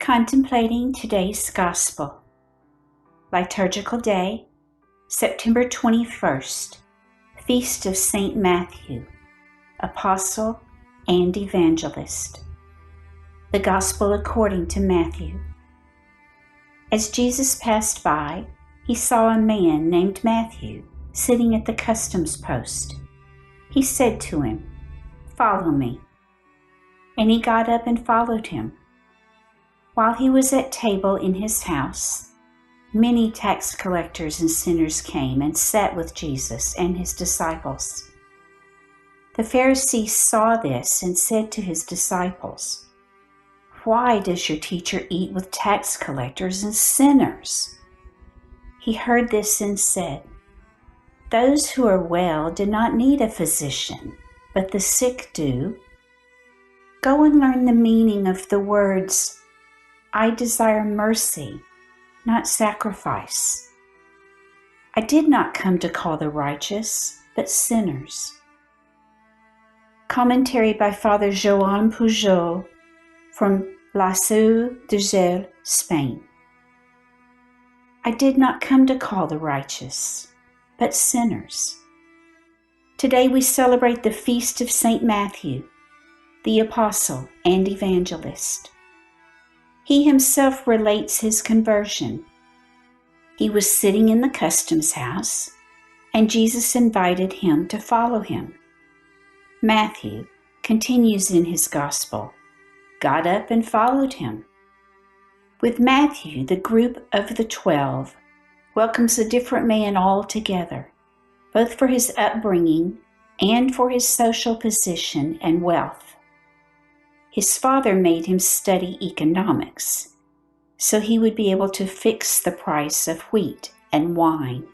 Contemplating today's Gospel. Liturgical Day, September 21st, Feast of St. Matthew, Apostle and Evangelist. The Gospel according to Matthew. As Jesus passed by, he saw a man named Matthew sitting at the customs post. He said to him, "Follow me." And he got up and followed him. While he was at table in his house, many tax collectors and sinners came and sat with Jesus and his disciples. The Pharisees saw this and said to his disciples, "Why does your teacher eat with tax collectors and sinners?" He heard this and said, "Those who are well do not need a physician, but the sick do. Go and learn the meaning of the words, 'I desire mercy, not sacrifice.' I did not come to call the righteous, but sinners." Commentary by Father Joan PUJOL from Liturgical, Spain. I did not come to call the righteous, but sinners. Today we celebrate the Feast of St. Matthew, the Apostle and Evangelist. He himself relates his conversion. He was sitting in the customs house, and Jesus invited him to follow him. Matthew continues in his Gospel, got up and followed him. With Matthew, the group of the 12 welcomes a different man altogether, both for his upbringing and for his social position and wealth. His father made him study economics, so he would be able to fix the price of wheat and wine,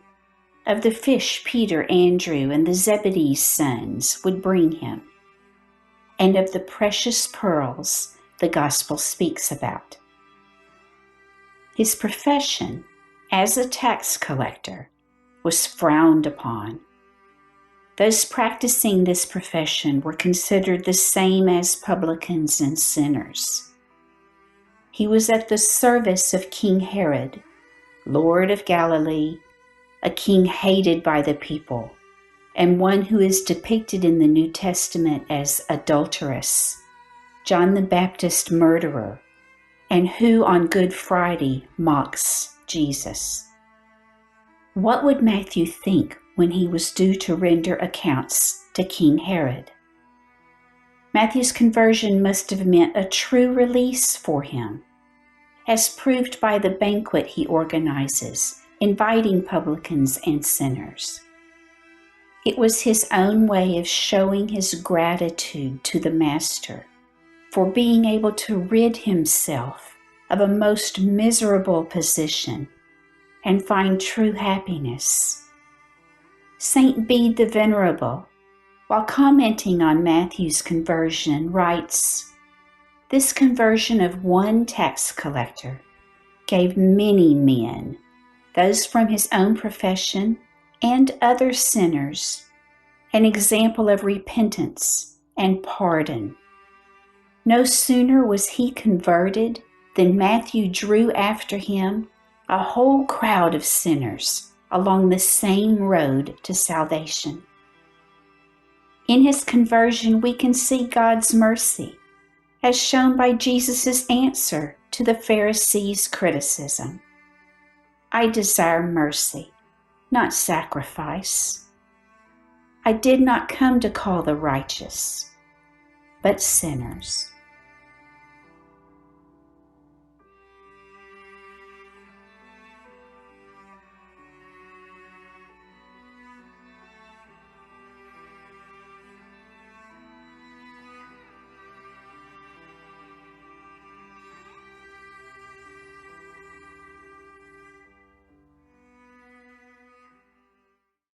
of the fish Peter, Andrew, and the Zebedee's sons would bring him, and of the precious pearls the Gospel speaks about. His profession as a tax collector was frowned upon. Those practicing this profession were considered the same as publicans and sinners. He was at the service of King Herod, Lord of Galilee, a king hated by the people, and one who is depicted in the New Testament as adulterous, John the Baptist murderer, and who on Good Friday mocks Jesus. What would Matthew think when he was due to render accounts to King Herod? Matthew's conversion must have meant a true release for him, as proved by the banquet he organizes, inviting publicans and sinners. It was his own way of showing his gratitude to the Master for being able to rid himself of a most miserable position and find true happiness. Saint Bede the Venerable, while commenting on Matthew's conversion, writes, "This conversion of one tax collector gave many men, those from his own profession and other sinners, an example of repentance and pardon. No sooner was he converted than Matthew drew after him a whole crowd of sinners along the same road to salvation." In his conversion, we can see God's mercy, as shown by Jesus' answer to the Pharisees' criticism. "I desire mercy, not sacrifice. I did not come to call the righteous, but sinners."